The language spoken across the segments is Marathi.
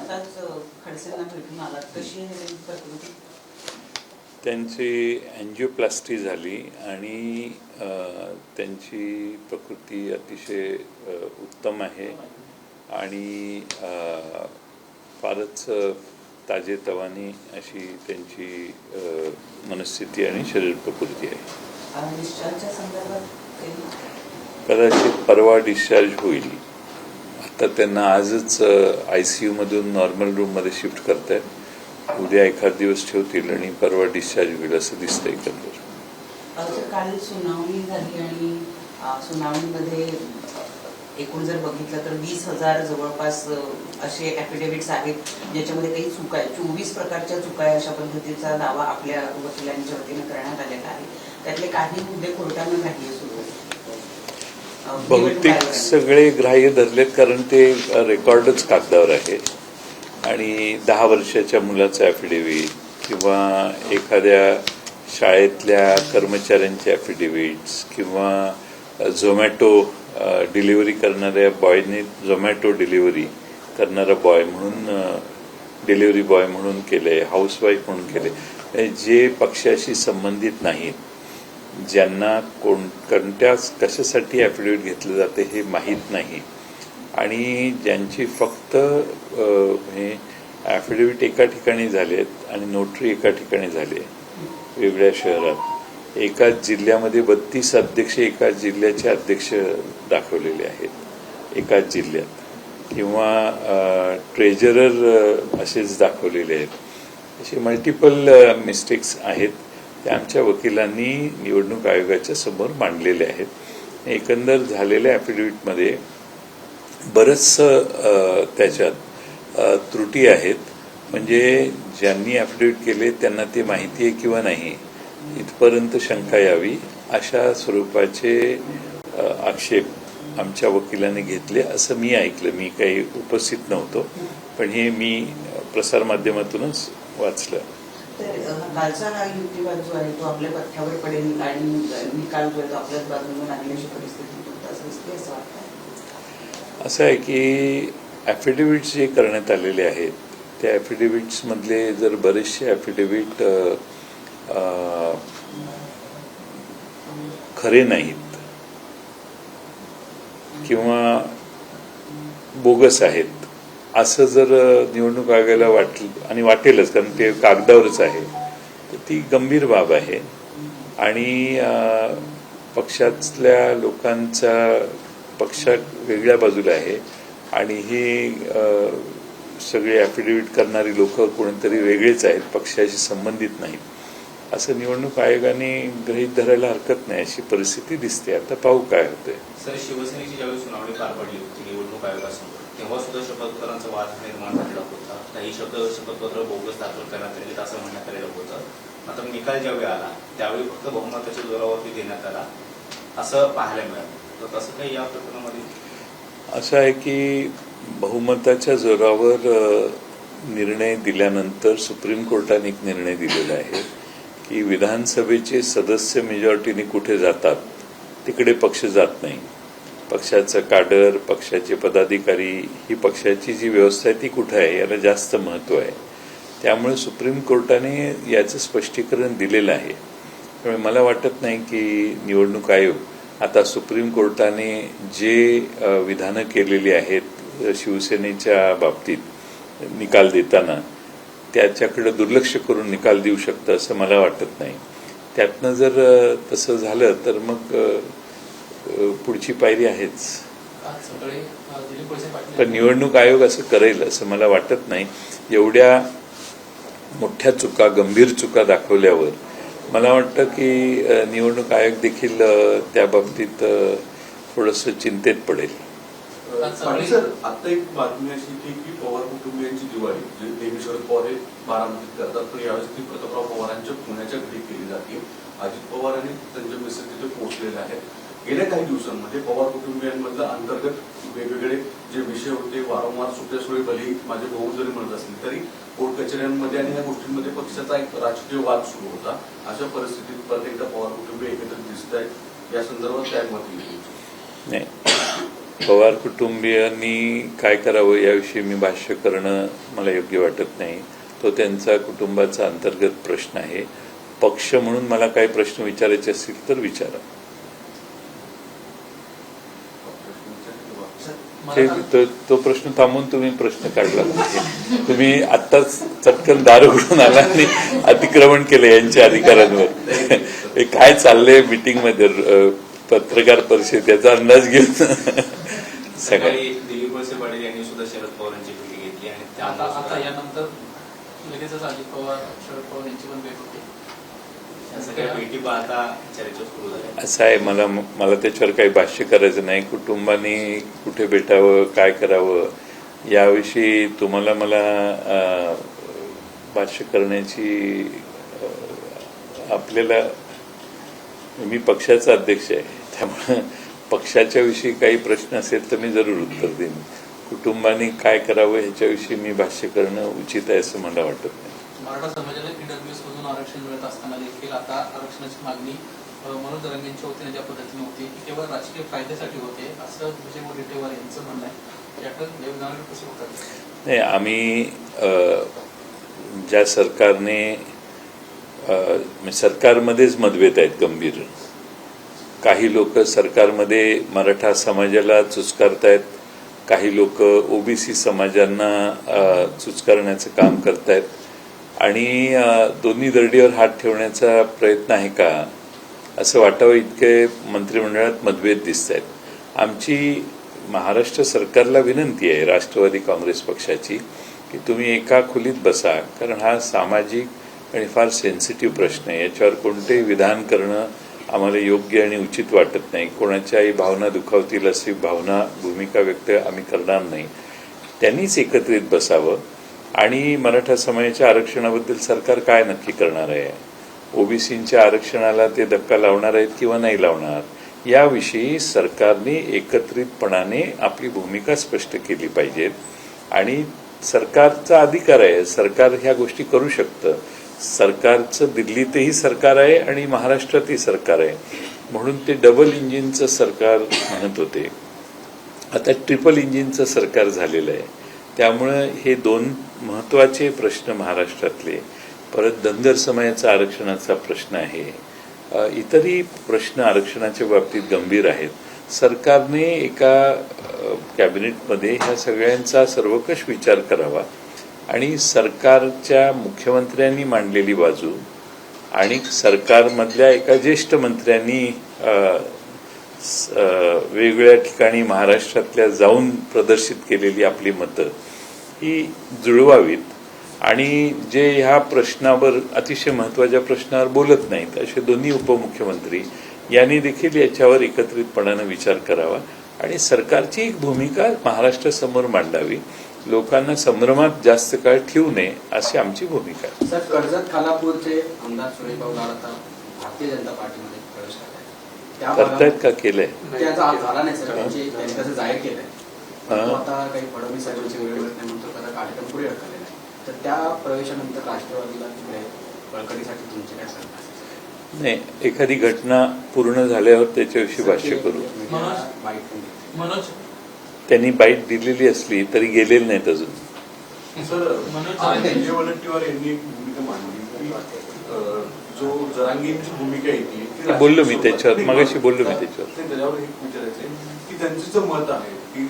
आताच खडसेंना भेटून आलात, कशी आहे त्यांची प्रकृती? त्यांची अँजिओप्लास्टी झाली आणि त्यांची प्रकृती अतिशय उत्तम आहे आणि फारच ताजेतवानी अशी त्यांची मनस्थिती आणि शरीर प्रकृती आहे. डिस्चार्जच्या संदर्भात कदाचित परवा डिस्चार्ज होईल. आता त्यांना आजच ICU-मधून नॉर्मल रूममध्ये शिफ्ट करतायत. उद्या एखाद दिवस ठेवतील आणि परवा डिस्चार्ज होईल असं दिसतंय एकंदर. काल सुनावणी झाली आणि सुनावणीमध्ये एकूण जर बघितलं तर 20,000 जवळपास असे ॲफिडेव्हिट्स आहेत ज्याच्यामध्ये काही चुका आहे. 24 प्रकारच्या चुका आहे अशा पद्धतीचा दावा आपल्या वकिलांच्या वतीनं करण्यात आलेला आहे. त्यातले काही मुद्दे कोर्टानं ग्राह्य सुरू बहुतेक सगळे ग्राह्य धरलेत कारण ते रेकॉर्डच कागदावर आहे आणि 10 वर्षाच्या मुलाचं ॲफिडेव्हिट किंवा एखाद्या शाळेतल्या कर्मचाऱ्यांचे ॲफिडेव्हिट्स किंवा झोमॅटो डिलिव्हरी करणाऱ्या बॉयने झोमॅटो डिलिव्हरी करणारा बॉय म्हणून डिलिव्हरी बॉय म्हणून केले, हाऊसवाईफ म्हणून केले, जे पक्षाशी संबंधित नाहीत, ज्यांना कोणत्या कशासाठी ॲफिडेव्हिट घेतलं जाते हे माहीत नाही आणि ज्यांची फक्त हे ॲफिडेव्हिट एका ठिकाणी झालेत आणि नोटरी एका ठिकाणी झाले वेगळ्या शहरात. एकाच जिल्ह्यामध्ये 32 अध्यक्ष एकाच जिल्ह्याचे अध्यक्ष दाखवलेले आहेत एकाच जिल्ह्यात किंवा ट्रेजरर असेच दाखवलेले आहेत. असे मल्टिपल मिस्टेक्स आहेत. त्या आमच्या वकिलांनी निवडणूक आयोगाच्या समोर मांडलेले आहेत. एकंदर झालेल्या ॲफिडेव्हिटमध्ये बरंचसं त्याच्यात त्रुटी आहेत. म्हणजे ज्यांनी ॲफिडेव्हिट केले त्यांना ते माहिती आहे किंवा नाही इथपर्यंत शंका यावी अशा स्वरूपाचे आक्षेप आमच्या वकिलांनी घेतले असं मी ऐकलं. मी काही उपस्थित नव्हतो पण हे मी प्रसारमाध्यमातूनच वाचलं. कालचा हा युक्तिवाद जो आहे तो आपल्या पथ्यावर पडेल आणि निकाल जो आहे तो आपल्याच बाजूने लागण्याची परिस्थिती असं वाटतं. असं आहे की ॲफिडेव्हिट्स जे करण्यात आलेले आहेत त्या ॲफिडेव्हिट्समधले जर बरेचसे ॲफिडेव्हिट खरे नाहीत किंवा बोगस आहेत असं जर निवडणूक आयोगाला वाटलं आणि वाटेलच कारण ते कागदावरच आहे तर ती गंभीर बाब आहे आणि पक्षातल्या लोकांचा पक्ष वेगळ्या बाजूला आहे आणि ही सगळे ॲफिडेव्हिट करणारी लोक कोणीतरी वेगळेच आहेत, पक्षाशी संबंधित नाहीत असं निवडणूक आयोगाने गृहीत धरायला हरकत नाही अशी परिस्थिती दिसते. आता पाहू काय होतंय. सर, शिवसेनेची ज्यावेळी सुनावणी पार पडली होती निवडणूक आयोगासमोर तेव्हा सुद्धा शपथपत्रांचा वाद निर्माण झालेला होता. काही शपथपत्र बोगस दाखल करण्यात आले असं म्हणण्यात आलेलं होतं. मात्र निकाल ज्यावेळी आला त्यावेळी फक्त बहुमताच्या जोरावरती देण्यात आला असं पाहायला मिळालं. तर तसं काही या प्रकरणामध्ये असं आहे की बहुमताच्या जोरावर निर्णय दिल्यानंतर सुप्रीम कोर्टाने एक निर्णय दिलेला आहे की विधानसभेचे सदस्य मेजॉरिटीने कुठे जातात तिकडे पक्ष जात नाही. पक्षाचं काडर, पक्षाचे पदाधिकारी ही पक्षाची जी व्यवस्था आहे ती कुठे आहे याला जास्त महत्त्व आहे. त्यामुळे सुप्रीम कोर्टाने याचं स्पष्टीकरण दिलेलं आहे. त्यामुळे मला वाटत नाही की निवडणूक आयोग आता सुप्रीम कोर्टाने जे विधानं केलेली आहेत शिवसेनेच्या बाबतीत निकाल देताना त्याच्याकडे दुर्लक्ष करून निकाल देऊ शकतं असं मला वाटत नाही. त्यातनं जर तसं झालं तर मग पुढची पायरी आहेच. पण निवडणूक आयोग असं करेल असं मला वाटत नाही. एवढ्या मोठ्या चुका, गंभीर चुका दाखवल्यावर मला वाटतं की निवडणूक आयोग देखील त्या बाबतीत थोडंसं चिंतेत पडेल. सर, आता एक बातमी अशी की पवार कुटुंबियांची दिवाळी जे नेहमी शरद पवार हे बारामतीत करतात पण यावेळेस ती प्रतापराव पवारांच्या पुण्याच्या घरी केली जाते. अजित पवार आणि त्यांच्या मिसेस तिथे पोहोचलेले आहेत. गेल्या काही दिवसांमध्ये पवार कुटुंबियांमधलं अंतर्गत वेगवेगळे जे विषय होते वारंवार सुप्यासुळे भले माझे भाऊ जरी म्हणत असतील तरी कोर्ट कचेऱ्यांमध्ये आणि या गोष्टींमध्ये पक्षाचा एक राजकीय वाद सुरू होता. अशा परिस्थितीत परत एकदा पवार कुटुंबीय एकत्र दिसत आहेत. या संदर्भात काय मत नाही पवार कुटुंबियांनी काय करावं याविषयी मी भाष्य करणं मला योग्य वाटत नाही. तो त्यांचा कुटुंबाचा अंतर्गत प्रश्न आहे. पक्ष म्हणून मला काही प्रश्न विचारायचे असतील तर विचारा. तो प्रश्न थांबून तुम्ही प्रश्न काढला. तुम्ही आत्ताच चटकन दार उघडून आला आणि अतिक्रमण केलं यांच्या अधिकारांवर. हे काय चाललंय मीटिंग मध्ये, पत्रकार परिषद याचा अंदाज घेऊन सकाळी दिलीप वळसे पाटील यांनी सुद्धा शरद पवारांची भेट घेतली आणि आता यानंतर लगेचच अजित पवार शरद पवार यांची पण भेट होती. सगळ्या भेटी पाहता चर्चा सुरू झाल्या. असं आहे, मला त्याच्यावर काही भाष्य करायचं नाही. कुटुंबाने कुठे भेटावं, काय करावं याविषयी तुम्हाला मला भाष्य करण्याची आपल्याला, मी पक्षाचा अध्यक्ष आहे त्यामुळे पक्षाच्या विषयी काही प्रश्न असेल तर मी जरूर उत्तर देईन. कुटुंबाने काय करावं ह्याच्याविषयी मी भाष्य करणं उचित आहे असं मला वाटत नाही. मराठा समाजाला ईडब्ल्यूएस मधून आरक्षण मिळत असताना देखील आता आरक्षणाची मागणी मनोज जरांगेंच्या वतीने ज्या पद्धतीने होती ती केवळ राजकीय फायद्यासाठी होते असं विजय वडेट्टीवार यांचं म्हणणं आहे. याकडे देवदानाला कसं होतं? नाही, आम्ही ज्या सरकारमध्येच मतभेद आहेत गंभीर. काही लोक सरकारमध्ये मराठा समाजाला चुचकारतायत, काही लोक ओबीसी समाजांना चुचकारण्याचं काम करतायत आणि दोन्ही दरडीवर हात ठेवण्याचा प्रयत्न आहे का असं वाटावं इतके मंत्रिमंडळात मतभेद दिसत आहेत. आमची महाराष्ट्र सरकारला विनंती आहे, राष्ट्रवादी काँग्रेस पक्षाची, की तुम्ही एका खोलीत बसा, कारण हा सामाजिक आणि फार सेन्सिटिव्ह प्रश्न आहे. याच्यावर कोणतेही विधान करणं आम्हाला योग्य आणि उचित वाटत नाही. कोणाच्याही भावना दुखावतील अशी भूमिका व्यक्त आम्ही करणार नाही. त्यांनीच एकत्रित बसावं आणि मराठा समाजाच्या आरक्षणाबद्दल सरकार काय नक्की करणार आहे, ओबीसींच्या आरक्षणाला ते धक्का लावणार आहेत किंवा नाही लावणार, याविषयी सरकारने एकत्रितपणाने आपली भूमिका स्पष्ट केली पाहिजे. आणि सरकारचा अधिकार आहे, सरकार ह्या गोष्टी करू शकतं. सरकारचं दिल्लीतही सरकार आहे आणि महाराष्ट्रातही सरकार आहे, म्हणून ते डबल इंजिनचं सरकार म्हणत होते. आता ट्रिपल इंजिनचं सरकार झालेलं आहे. त्यामुळं हे दोन महत्वाचे प्रश्न महाराष्ट्रातले, परत धनगर समाजाचा आरक्षणाचा प्रश्न आहे, इतरही प्रश्न आरक्षणाच्या बाबतीत गंभीर आहेत. सरकारने एका कॅबिनेटमध्ये ह्या सगळ्यांचा सर्वकष विचार करावा आणि सरकारच्या मुख्यमंत्र्यांनी मांडलेली बाजू आणि सरकारमधल्या एका ज्येष्ठ मंत्र्यांनी वेगवेगळ्या ठिकाणी महाराष्ट्रातल्या जाऊन प्रदर्शित केलेली आपली मतं ही जुळवावीत. आणि जे ह्या प्रश्नावर, अतिशय महत्वाच्या प्रश्नावर बोलत नाहीत असे दोन्ही उपमुख्यमंत्री यांनी देखील याच्यावर एकत्रितपणाने विचार करावा आणि सरकारची एक भूमिका महाराष्ट्रासमोर मांडावी. लोकांना संभ्रमात जास्त काळ ठेवू नये अशी आमची भूमिका आहे. सर, कर्जत खालापूरचे आमदार सुरेश लाड आता भारतीय जनता पार्टीमध्ये प्रवेश करतायत का केलंय? त्याचा आज झाला नाही सर, त्यांनी त्याचं जाहीर केलंय. आता काही फडणवीस साहेबांची वेळ मिळत नाही म्हणतो, त्याचा कार्यक्रम पुढे ढकलले नाही. तर त्या प्रवेशानंतर राष्ट्रवादीला बळकटीसाठी तुमचे काय सरकार? नाही, एखादी घटना पूर्ण झाल्यावर त्याच्याविषयी भाष्य करू. मनोज त्यांनी बाईट दिलेली असली तरी गेलेले नाहीत अजून. सर, विजय वडेट्टीवार यांनी एक भूमिका मांडली की जो जरांगेंची भूमिका येते, बोललो मी त्याच्यावर, मगाशी बोललो मी त्याच्यावर. त्याच्यावर एक विचारायचंय की त्यांचं जे मत आहे की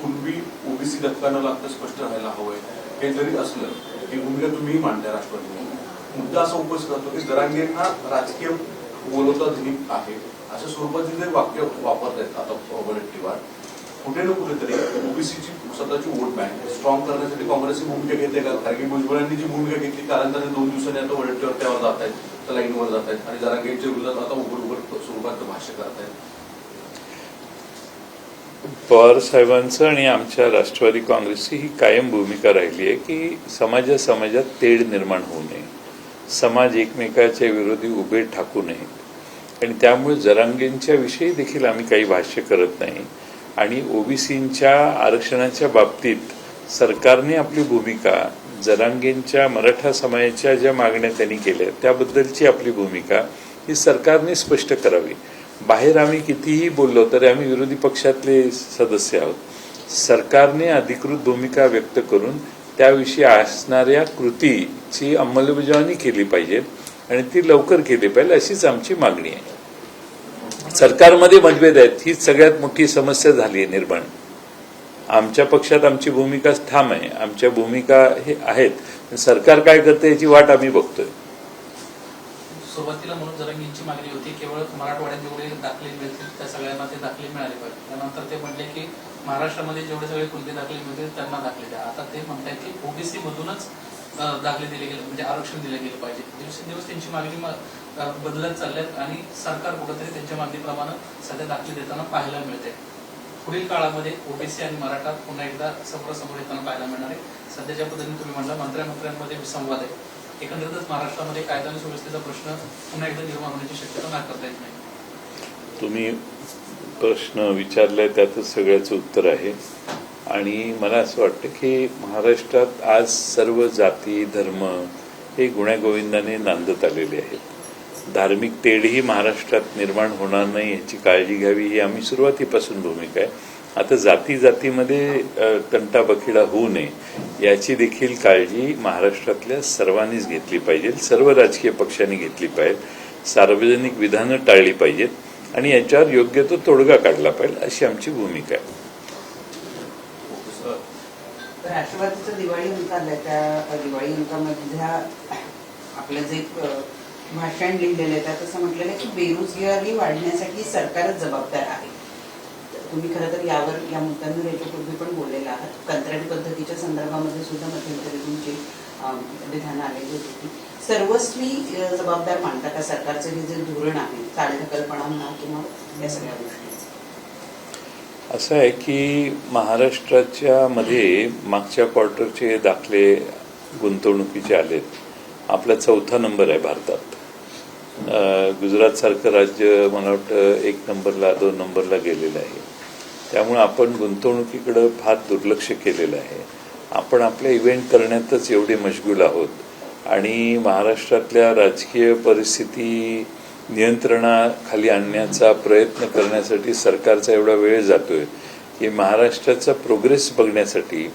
पूर्वी ओबीसी धक्का न लागता स्पष्ट राहायला हवंय, हे जरी असलं ही भूमिका तुम्ही मांडताय राष्ट्रवादी. मुद्दा असा उपस्थित करतो की जरांगेंना राजकीय बोलवता धनिक आहे अशा स्वरूपाचे जे वाक्य वापरतायत आता वडेट्टीवार, कुठे ना कुठेतरी ओबीसीची स्वतःची वोट बँक स्ट्रॉंग करण्यासाठी काँग्रेसची भूमिका घेते का? कारण की भुजबळांनी जी भूमिका घेतली, कालांतराने 2 दिवसांनी आता वडेट्टीवार त्यावर जात आहेत, त्या लाईनवर जात आहेत आणि जरांगेंच्या विरोधात आता उघड स्वरूपात भाष्य करत आहेत. पवार साहेबांचं आणि आमच्या राष्ट्रवादी काँग्रेसची ही कायम भूमिका राहिली आहे की समाजात तेढ निर्माण होऊ नये, समाज एकमेकाच्या विरोधी उभे ठाकू नये. आणि त्यामुळे जरांगेंच्या विषयी देखील आम्ही काही भाष्य करत नाही. आणि ओबीसींच्या आरक्षणाच्या बाबतीत सरकारने आपली भूमिका, जरांगेंच्या मराठा समाजाच्या ज्या मागण्या त्यांनी केल्या त्याबद्दलची आपली भूमिका ही सरकारने स्पष्ट करावी. बाहेर आम्ही कितीही बोललो तरी आम्ही विरोधी पक्षातले सदस्य आहोत. सरकारने अधिकृत भूमिका व्यक्त करून त्याविषयी असणाऱ्या कृतीची अंमलबजावणी केली पाहिजे आणि ती लवकर केली पाहिजे अशीच आमची मागणी आहे. सरकारमध्ये मतभेद आहेत, हीच सगळ्यात मोठी समस्या झाली आहे निर्माण. आमच्या पक्षात आमची भूमिका ठाम आहे, आमच्या भूमिका हे आहेत. सरकार काय करते याची वाट आम्ही बघतोय. सुरुवातीला मनोज जरांगेंची मागणी होती केवळ मराठवाड्यात जेवढे दाखले मिळतील त्या सगळ्यांना ते दाखले मिळाले पाहिजे. त्यानंतर ते म्हटले की महाराष्ट्रामध्ये जेवढे सगळे कुणबी दाखले मिळतील त्यांना दाखले द्या. आता ते म्हणतात की ओबीसी मधूनच दाखले दिले गेले, म्हणजे आरक्षण दिले गेले पाहिजे. दिवसेंदिवस त्यांची मागणी बदलत चालल्यात आणि सरकार कुठेतरी त्यांच्या मागणीप्रमाणे सध्या दाखले देताना पाहायला मिळते. पुढील काळामध्ये ओबीसी आणि मराठा पुन्हा एकदा समोरासमोर येताना पाहायला मिळणार आहे. सध्याच्या पद्धतीने तुम्ही म्हणला मंत्र्यांमध्ये संवाद आहे. एकंदरीतच महाराष्ट्रामध्ये कायदा आणि सुव्यवस्थेचा प्रश्न पुन्हा एकदा निर्माण होण्याची शक्यता नाकारता येत नाही. तुम्ही प्रश्न विचारलाय त्यातच सगळ्याचं उत्तर आहे. आणि मला असं वाटतं की महाराष्ट्रात आज सर्व जाती धर्म हे गुण्यागोविंदाने नांदत आलेले आहेत. धार्मिक तेढही महाराष्ट्रात निर्माण होणार नाही याची काळजी घ्यावी ही आम्ही सुरुवातीपासून भूमिका आहे. आता जाती जातीमध्ये तंटाबखिडा होऊ नये याची देखील काळजी महाराष्ट्रातल्या सर्वांनीच घेतली पाहिजे, सर्व राजकीय पक्षांनी घेतली पाहिजे. सार्वजनिक विधानं टाळली पाहिजेत आणि याच्यावर योग्य तो तोडगा काढला पाहिजे अशी आमची भूमिका आहे. राष्ट्रवादीचं दिवाळी अंक आलाय, त्या दिवाळी अंकामधल्या आपलं जे भाषण लिहिलेलं आहे त्यात असं म्हटलेलं आहे की बेरोजगारी वाढण्यासाठी सरकारच जबाबदार आहे. तुम्ही खरं तर यावर या मुद्द्यांवर याच्यापूर्वी पण बोललेला आहात. कंत्राटी पद्धतीच्या संदर्भामध्ये सुद्धा मध्यंतरी तुमची विधानं आलेली होती. सर्वस्वी जबाबदार मानता का सरकारचं हे जे धोरण आहे, चालढकलपणा म्हणा किंवा या सगळ्या गोष्टी? असं आहे की महाराष्ट्राच्या मध्ये मागच्या क्वार्टरचे दाखले गुंतवणुकीचे आलेत. आपला 4था नंबर आहे भारतात. गुजरात सारखं राज्य मला वाटतं 1 नंबरला 2 नंबरला गेलेलं आहे. त्यामुळे आपण गुंतवणुकीकडे फार दुर्लक्ष केलेलं आहे. आपण आपल्या इव्हेंट करण्यातच एवढे मशगूल आहोत आणि महाराष्ट्रातल्या राजकीय परिस्थिती नियंत्रणाखाली आणण्याचा प्रयत्न करण्यासाठी सरकारचा एवढा वेळ जातोय की महाराष्ट्राचा प्रोग्रेस बघण्यासाठी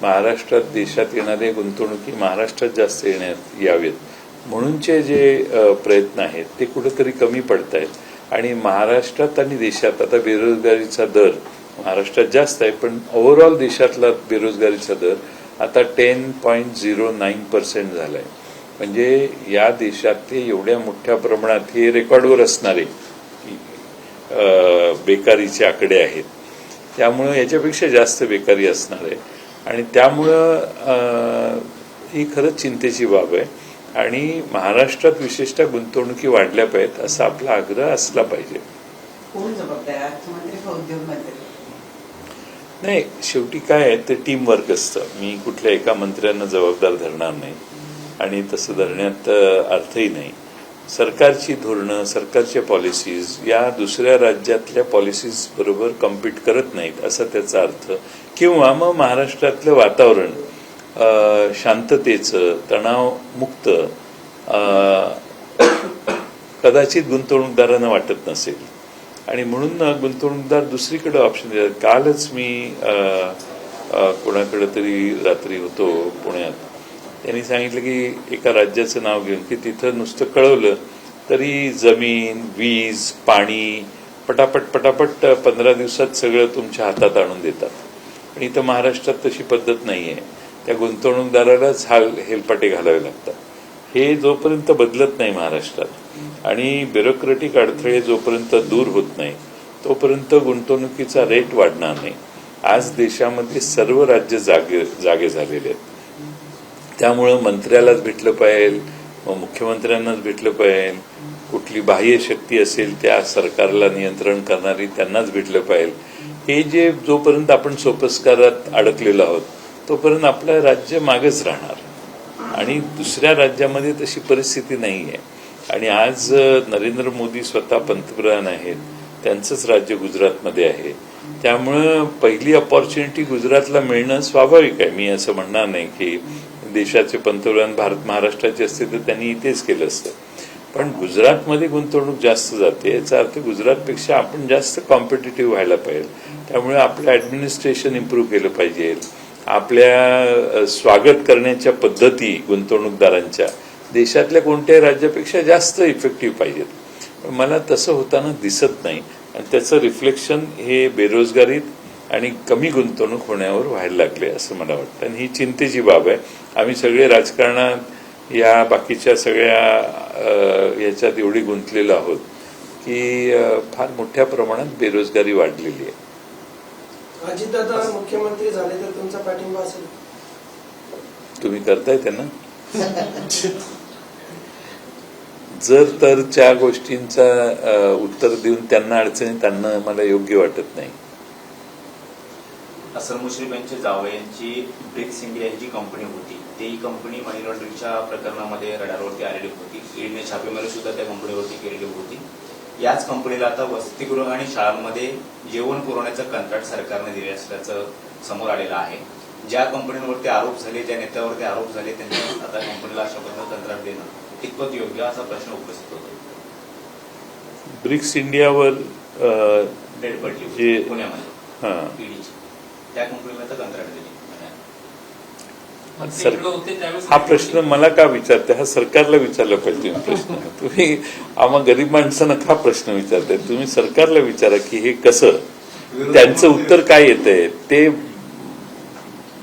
महाराष्ट्रात देशात येणारे गुंतवणुकी महाराष्ट्रात जास्त यावेत म्हणूनचे जे प्रयत्न आहेत ते कुठेतरी कमी पडत आहेत. आणि महाराष्ट्रात आणि देशात आता बेरोजगारीचा दर महाराष्ट्रात जास्त आहे, पण ओव्हरऑल देशातला बेरोजगारीचा दर आता 10.09% झाला आहे. म्हणजे या देशात ते एवढ्या मोठ्या प्रमाणात हे रेकॉर्डवर असणारे बेकारीचे आकडे आहेत. त्यामुळं याच्यापेक्षा जास्त बेकारी असणार आहे आणि त्यामुळं ही खरंच चिंतेची बाब आहे. आणि महाराष्ट्रात विशेषतः गुंतवणुकी वाढल्या पाहिजेत असा आपला आग्रह असला पाहिजे. कोण जबाबदार, अर्थमंत्री का उद्योग मंत्री? नाही, शेवटी काय आहे ते टीम वर्क असतं. मी कुठल्या एका मंत्र्यांना जबाबदार धरणार नाही आणि तसं धरण्यात अर्थही नाही. सरकारची धोरणं, सरकारच्या पॉलिसीज या दुसऱ्या राज्यातल्या पॉलिसीज बरोबर कम्पीट करत नाहीत असा त्याचा अर्थ. किंवा मग महाराष्ट्रातलं वातावरण शांततेचं, तणावमुक्त कदाचित गुंतवणूकदारांना वाटत नसेल आणि म्हणून गुंतवणूकदार दुसरीकडे ऑप्शन देतात. कालच मी कोणाकडे तरी रात्री होतो पुण्यात, त्यांनी सांगितलं की एका राज्याचं नाव घेऊन की तिथं नुसतं कळवलं तरी जमीन, वीज, पाणी पटापट पटापट 15 दिवसात सगळं तुमच्या हातात आणून देतात. पण इथं महाराष्ट्रात तशी पद्धत नाही आहे. त्या गुंतवणूकदारालाच हेलपाटे घालावे लागतात. हे जोपर्यंत बदलत नाही महाराष्ट्रात आणि ब्युरोक्रेटिक अडथळे जोपर्यंत दूर होत नाही तोपर्यंत गुंतवणुकीचा रेट वाढणार नाही. आज देशामध्ये सर्व राज्य जागे झालेले आहेत. त्यामुळं मंत्र्यालाच भेटलं पाहिजे, मुख्यमंत्र्यांनाच भेटलं पाहिजे, कुठली बाह्य शक्ती असेल त्या सरकारला नियंत्रण करणारी त्यांनाच भेटलं पाहिजे. हे जे जोपर्यंत आपण सोपस्कारात अडकलेलो आहोत तोपर्यंत आपलं राज्य मागेच राहणार आणि दुसऱ्या राज्यामध्ये तशी परिस्थिती नाही आहे. आणि आज नरेंद्र मोदी स्वतः पंतप्रधान आहेत, त्यांचंच राज्य गुजरातमध्ये आहे. त्यामुळं पहिली अपॉर्च्युनिटी गुजरातला मिळणं स्वाभाविक आहे. मी असं म्हणणार नाही की देशाचे पंतप्रधान महाराष्ट्राचे असते तर त्यांनी इथेच केलं असतं. पण गुजरातमध्ये गुंतवणूक जास्त जाते, याचा अर्थ गुजरातपेक्षा आपण जास्त कॉम्पिटिटिव्ह व्हायला पाहिजे. त्यामुळे आपलं ऍडमिनिस्ट्रेशन इम्प्रूव्ह केलं पाहिजे. आपल्या स्वागत करण्याच्या पद्धती गुंतवणूकदारांच्या देशातल्या कोणत्याही राज्यापेक्षा जास्त इफेक्टिव्ह पाहिजेत. पण मला तसं होताना दिसत नाही आणि त्याचं रिफ्लेक्शन हे बेरोजगारीत आणि कमी गुंतवणूक होण्यावर व्हायला लागले असं मला वाटतं. आणि ही चिंतेची बाब आहे. आम्ही सगळे राजकारणात या बाकीच्या सगळ्या याच्यात एवढी गुंतलेलो आहोत की फार मोठ्या प्रमाणात बेरोजगारी वाढलेली आहे. अजितदादा मुख्यमंत्री झाले तर तुमचा पाठिंबा असेल? तुम्ही करताय त्यांना जर तरच्या गोष्टींचा उत्तर देऊन त्यांना अडचणीत आणणं मला योग्य वाटत नाही. असर मुश्रीफ यांचे जावई यांची ब्रिक्स इंडिया ही जी कंपनी होती ती कंपनी मनी लॉन्ड्रिंगच्या प्रकरणामध्ये रडारवरती आलेली होती. ईडने छापेमारी सुद्धा त्या कंपनीवरती केलेली होती. याच कंपनीला आता वसतिगृह आणि शाळांमध्ये जेवण पुरवण्याचं कंत्राट सरकारने दिले असल्याचं समोर आलेलं आहे. ज्या कंपनीवरती आरोप झाले, ज्या नेत्यावरती आरोप झाले, त्यांनी आता कंपनीला अशा प्रकारे कंत्राट देणं कितपत योग्य असा प्रश्न उपस्थित होतो. ब्रिक्स इंडियावर डेट पडली जे पुण्यामध्ये ईडीची, त्या कंपनीला तर कंत्राट दिली. हा प्रश्न मला का विचारते? हा सरकारला विचारला पाहिजे तुम्ही प्रश्न. तुम्ही आम्हा गरीब माणसांना का प्रश्न विचारताय? तुम्ही सरकारला विचारा की हे कसं, त्यांचं उत्तर काय येतंय ते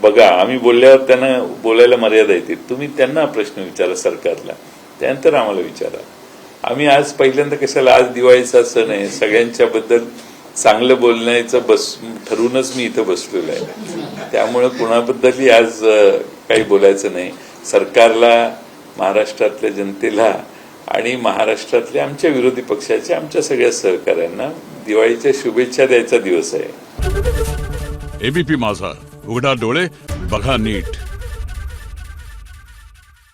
बघा. आम्ही बोलल्यावर त्यांना बोलायला मर्यादा येते. तुम्ही त्यांना प्रश्न विचारा सरकारला, त्यानंतर आम्हाला विचारा. आम्ही आज पहिल्यांदा कशाला, आज दिवाळीचा सण आहे, सगळ्यांच्या बद्दल चांगलं बोलण्याचं ठरूनच मी इथं बसलेलो आहे. त्यामुळे कुणाबद्दलही आज काही बोलायचं नाही. सरकारला, महाराष्ट्रातल्या जनतेला आणि महाराष्ट्रातल्या आमच्या विरोधी पक्षाच्या आमच्या सगळ्या सहकाऱ्यांना दिवाळीच्या शुभेच्छा द्यायचा दिवस आहे. एबीपी माझा, उघडा डोळे बघा नीट.